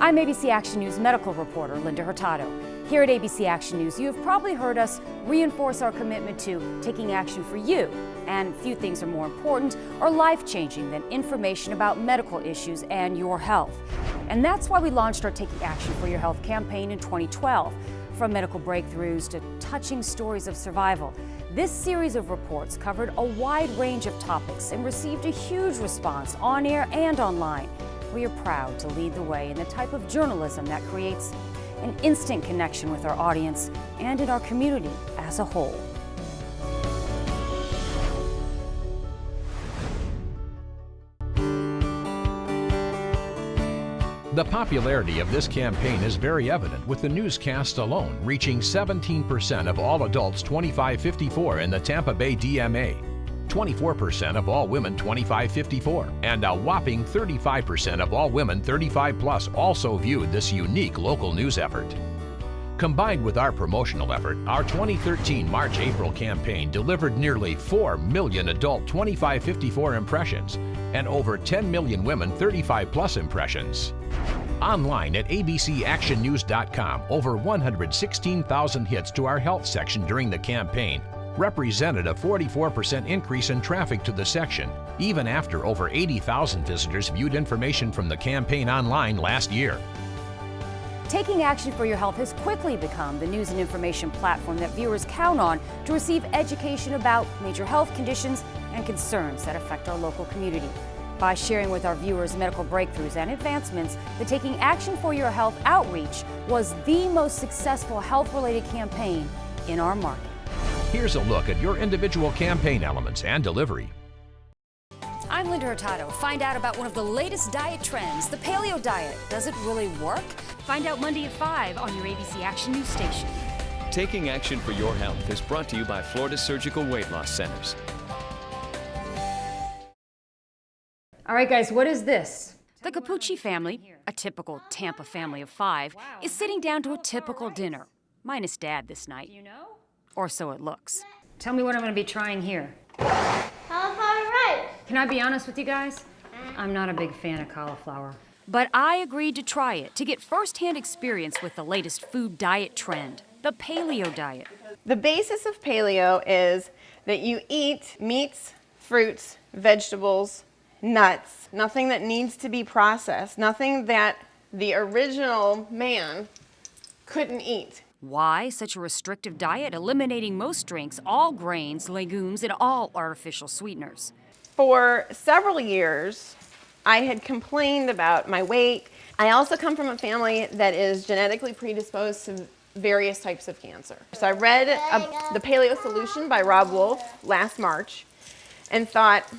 I'm ABC Action News medical reporter Linda Hurtado. Here at ABC Action News, you have probably heard us reinforce our commitment to taking action for you. And few things are more important or life-changing than information about medical issues and your health. And that's why we launched our Taking Action for Your Health campaign in 2012. From medical breakthroughs to touching stories of survival, this series of reports covered a wide range of topics and received a huge response on air and online. We are proud to lead the way in the type of journalism that creates an instant connection with our audience and in our community as a whole. The popularity of this campaign is very evident, with the newscast alone reaching 17% of all adults 25-54 in the Tampa Bay DMA, 24% of all women 25-54, and a whopping 35% of all women 35 plus also viewed this unique local news effort. Combined with our promotional effort, our 2013 March-April campaign delivered nearly 4 million adult 25-54 impressions and over 10 million women 35 plus impressions. Online at abcactionnews.com, over 116,000 hits to our health section during the campaign represented a 44% increase in traffic to the section, even after over 80,000 visitors viewed information from the campaign online last year. Taking Action for Your Health has quickly become the news and information platform that viewers count on to receive education about major health conditions and concerns that affect our local community. By sharing with our viewers medical breakthroughs and advancements, the Taking Action for Your Health outreach was the most successful health-related campaign in our market. Here's a look at your individual campaign elements and delivery. I'm Linda Hurtado. Find out about one of the latest diet trends, the paleo diet. Does it really work? Find out Monday at 5 on your ABC Action News station. Taking Action for Your Health is brought to you by Florida Surgical Weight Loss Centers. All right, guys, what is this? The Capucci family, a typical Tampa family of 5, is sitting down to a typical dinner, minus Dad this night. You know? Or so it looks. Tell me what I'm going to be trying here. Cauliflower rice. Can I be honest with you guys? I'm not a big fan of cauliflower. But I agreed to try it to get first-hand experience with the latest food diet trend, the paleo diet. The basis of paleo is that you eat meats, fruits, vegetables, nuts, nothing that needs to be processed, nothing that the original man couldn't eat. Why such a restrictive diet, eliminating most drinks, all grains, legumes, and all artificial sweeteners? For several years, I had complained about my weight. I also come from a family that is genetically predisposed to various types of cancer. So I read The Paleo Solution by Rob Wolf last March and thought,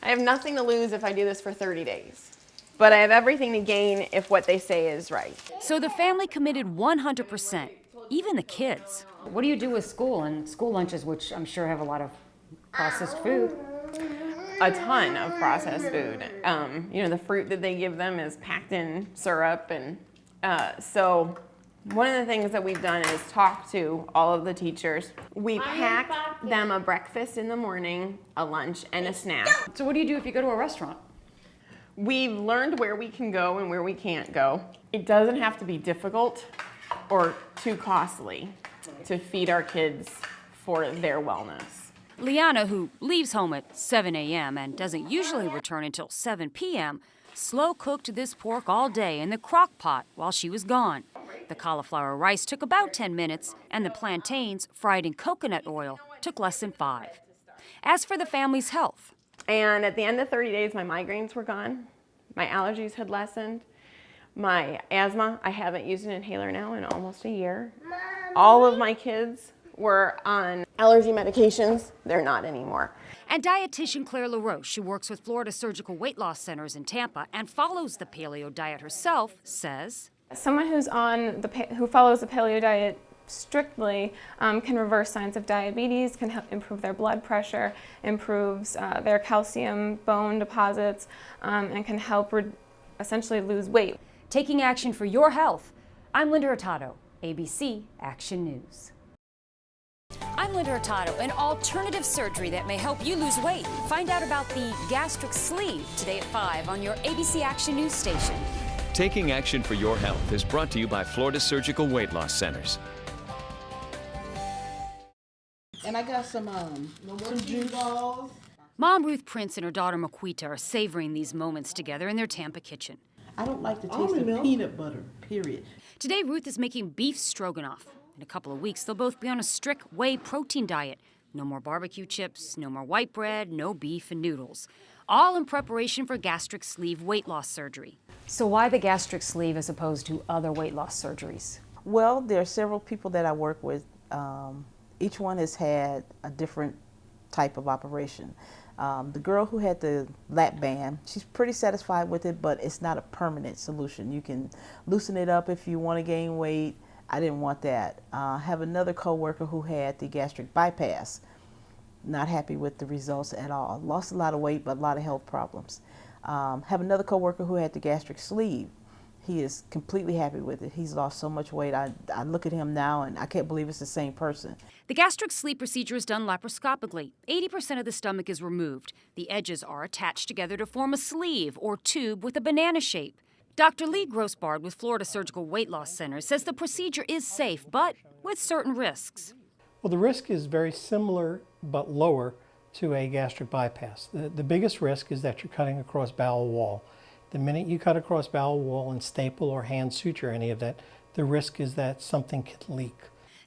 I have nothing to lose if I do this for 30 days. But I have everything to gain if what they say is right. So the family committed 100%, even the kids. What do you do with school and school lunches, which I'm sure have a lot of processed food? A ton of processed food. You know, the fruit that they give them is packed in syrup. And so one of the things that we've done is talk to all of the teachers. We pack them a breakfast in the morning, a lunch, and a snack. So what do you do if you go to a restaurant? We've learned where we can go and where we can't go. It doesn't have to be difficult or too costly to feed our kids for their wellness. Liana, who leaves home at 7 a.m. and doesn't usually return until 7 p.m., slow cooked this pork all day in the crock pot while she was gone. The cauliflower rice took about 10 minutes, and the plantains, fried in coconut oil, took less than 5. As for the family's health. And at the end of 30 days, my migraines were gone. My allergies had lessened. My asthma, I haven't used an inhaler now in almost a year. All of my kids were on allergy medications. They're not anymore. And dietitian Claire LaRoche, who works with Florida Surgical Weight Loss Centers in Tampa and follows the paleo diet herself, says, someone who follows the paleo diet strictly can reverse signs of diabetes, can help improve their blood pressure, improves their calcium bone deposits, and can help essentially lose weight. Taking action for your health. I'm Linda Hurtado, ABC Action News. I'm Linda Hurtado, an alternative surgery that may help you lose weight. Find out about the gastric sleeve today at 5 on your ABC Action News station. Taking Action for Your Health is brought to you by Florida Surgical Weight Loss Centers. And I got some juice balls. Mom Ruth Prince and her daughter Maquita are savoring these moments together in their Tampa kitchen. I don't like the taste of peanut butter, period. Today, Ruth is making beef stroganoff. In a couple of weeks, they'll both be on a strict whey protein diet. No more barbecue chips, no more white bread, no beef and noodles. All in preparation for gastric sleeve weight loss surgery. So why the gastric sleeve as opposed to other weight loss surgeries? Well, there are several people that I work with. Each one has had a different type of operation. The girl who had the lap band, she's pretty satisfied with it, but it's not a permanent solution. You can loosen it up if you want to gain weight. I didn't want that. I have another coworker who had the gastric bypass. Not happy with the results at all. Lost a lot of weight, but a lot of health problems. Have another coworker who had the gastric sleeve. He is completely happy with it. He's lost so much weight. I look at him now and I can't believe it's the same person. The gastric sleeve procedure is done laparoscopically. 80% of the stomach is removed. The edges are attached together to form a sleeve or tube with a banana shape. Dr. Lee Grossbard with Florida Surgical Weight Loss Center says the procedure is safe, but with certain risks. Well, the risk is very similar but lower to a gastric bypass. The biggest risk is that you're cutting across bowel wall. The minute you cut across bowel wall and staple or hand suture any of that, the risk is that something can leak.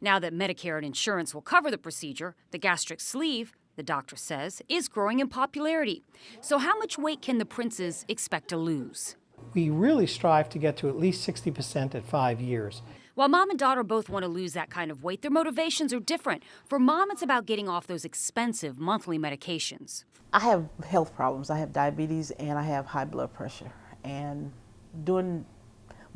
Now that Medicare and insurance will cover the procedure, the gastric sleeve, the doctor says, is growing in popularity. So how much weight can the Princes expect to lose? We really strive to get to at least 60% at 5 years. While mom and daughter both want to lose that kind of weight, their motivations are different. For mom, it's about getting off those expensive monthly medications. I have health problems. I have diabetes and I have high blood pressure. And when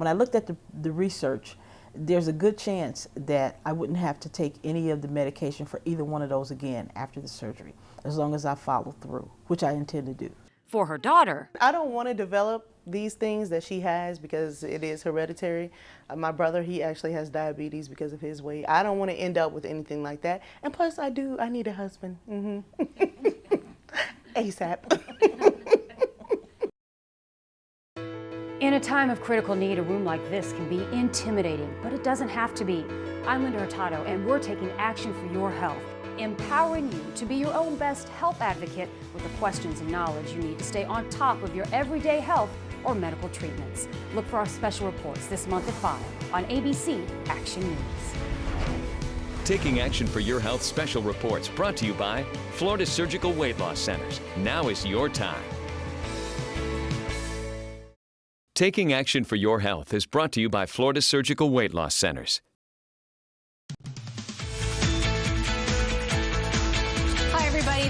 I looked at the research, there's a good chance that I wouldn't have to take any of the medication for either one of those again after the surgery, as long as I follow through, which I intend to do. For her daughter, I don't want to develop these things that she has because it is hereditary. My brother, he actually has diabetes because of his weight. I don't want to end up with anything like that. And plus, I need a husband. ASAP. in a time of critical need, a room like this can be intimidating, but it doesn't have to be. I'm Linda Hurtado, and we're taking action for your health, empowering you to be your own best health advocate with the questions and knowledge you need to stay on top of your everyday health or medical treatments. Look for our special reports this month at 5 on ABC Action News. Taking Action for Your Health special reports brought to you by Florida Surgical Weight Loss Centers. Now is your time. Taking Action for Your Health is brought to you by Florida Surgical Weight Loss Centers.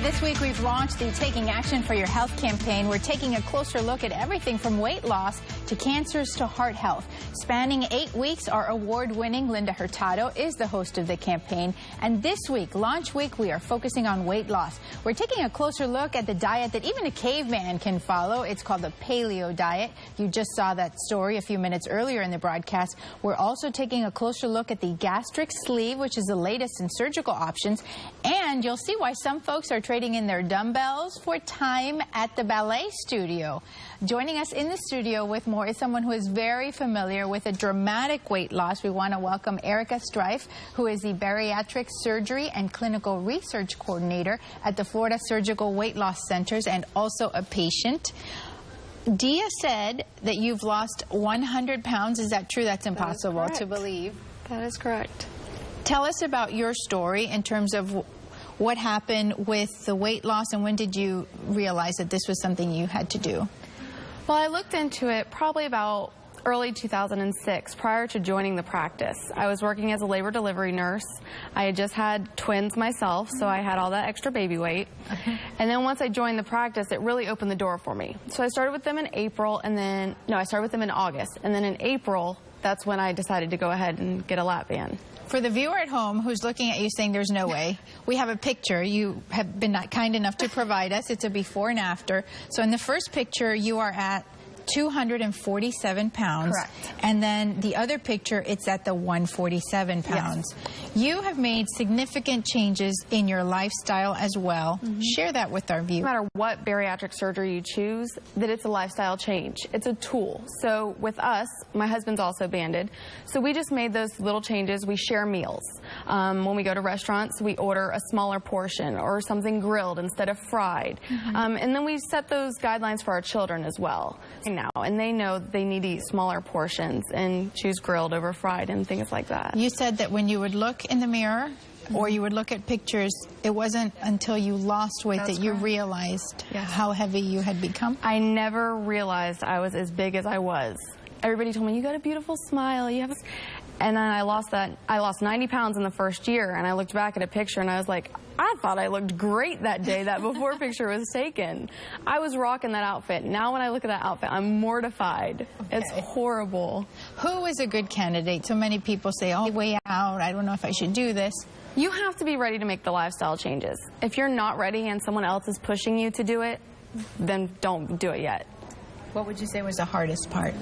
This week we've launched the Taking Action for Your Health campaign. We're taking a closer look at everything from weight loss to cancers to heart health. Spanning 8 weeks, our award-winning Linda Hurtado is the host of the campaign. And this week, launch week, we are focusing on weight loss. We're taking a closer look at the diet that even a caveman can follow. It's called the paleo diet. You just saw that story a few minutes earlier in the broadcast. We're also taking a closer look at the gastric sleeve, which is the latest in surgical options. And you'll see why some folks are trading in their dumbbells for time at the ballet studio. Joining us in the studio with more is someone who is very familiar with a dramatic weight loss. We want to welcome Erica Strife, who is the Bariatric Surgery and Clinical Research Coordinator at the Florida Surgical Weight Loss Centers and also a patient. Dia said that you've lost 100 pounds. Is that true? That's impossible to believe. That is correct. Tell us about your story in terms of what happened with the weight loss, and when did you realize that this was something you had to do? Well, I looked into it probably about early 2006, prior to joining the practice. I was working as a labor delivery nurse. I had just had twins myself, so I had all that extra baby weight. And then once I joined the practice, it really opened the door for me. So I started with them in April, and then, no, I started with them in August. And then in April, that's when I decided to go ahead and get a lap band. For the viewer at home who's looking at you saying there's no way, we have a picture you have been kind enough to provide us. It's a before and after. So in the first picture, you are at 247 pounds. Correct. And then the other picture, it's at the 147 pounds. Yes. You have made significant changes in your lifestyle as well. Share that with our viewers. No matter what bariatric surgery you choose, that it's a lifestyle change. It's a tool. So with us, my husband's also banded, so we just made those little changes. We share meals. When we go to restaurants, we order a smaller portion or something grilled instead of fried. And then we set those guidelines for our children as well. And they know they need to eat smaller portions and choose grilled over fried and things like that. You said that when you would look in the mirror or you would look at pictures, it wasn't until you lost weight that you realized how heavy you had become? I never realized I was as big as I was. Everybody told me, you got a beautiful smile. You have a... And then I lost 90 pounds in the first year, and I looked back at a picture and I was like, I thought I looked great that day that before picture was taken. I was rocking that outfit. Now when I look at that outfit, I'm mortified. It's horrible. Who is a good candidate? So many people say, oh, way out, I don't know if I should do this. You have to be ready to make the lifestyle changes. If you're not ready and someone else is pushing you to do it, then don't do it yet. What would you say was the hardest part?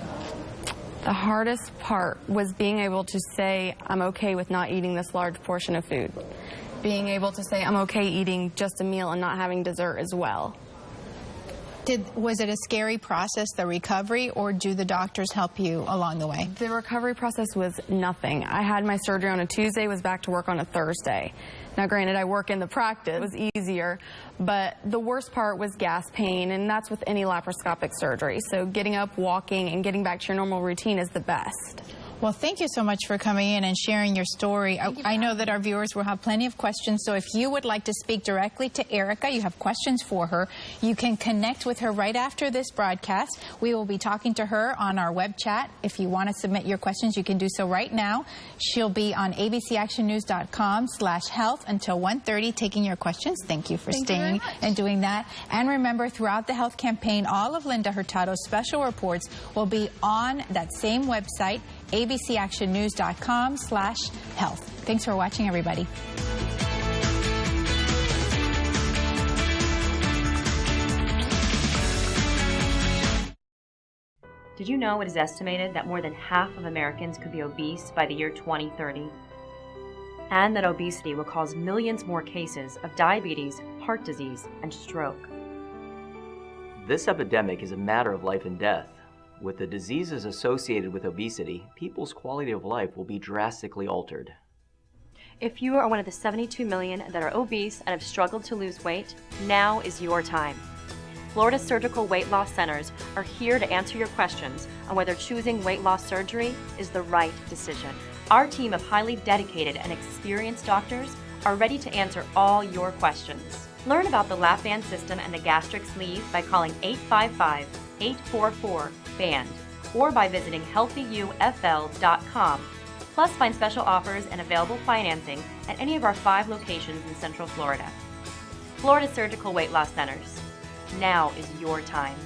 The hardest part was being able to say, I'm okay with not eating this large portion of food. Being able to say, I'm okay eating just a meal and not having dessert as well. Was it a scary process, the recovery, or do the doctors help you along the way? The recovery process was nothing. I had my surgery on a Tuesday, was back to work on a Thursday. Now, granted, I work in the practice. It was easier, but the worst part was gas pain, and that's with any laparoscopic surgery. So getting up, walking, and getting back to your normal routine is the best. Well, thank you so much for coming in and sharing your story. I know that our viewers will have plenty of questions, so if you would like to speak directly to Erica, you have questions for her, you can connect with her right after this broadcast. We will be talking to her on our web chat. If you want to submit your questions, you can do so right now. She'll be on abcactionnews.com/health until 1:30 taking your questions. Thank you for staying and doing that. And remember, throughout the health campaign, all of Linda Hurtado's special reports will be on that same website, abcactionnews.com/health. Thanks for watching, everybody. Did you know it is estimated that more than half of Americans could be obese by the year 2030? And that obesity will cause millions more cases of diabetes, heart disease, and stroke. This epidemic is a matter of life and death. With the diseases associated with obesity, people's quality of life will be drastically altered. If you are one of the 72 million that are obese and have struggled to lose weight, now is your time. Florida Surgical Weight Loss Centers are here to answer your questions on whether choosing weight loss surgery is the right decision. Our team of highly dedicated and experienced doctors are ready to answer all your questions. Learn about the lap band system and the gastric sleeve by calling 855-844-BAND or by visiting healthyufl.com. Plus, find special offers and available financing at any of our 5 locations in Central Florida. Florida Surgical Weight Loss Centers. Now is your time.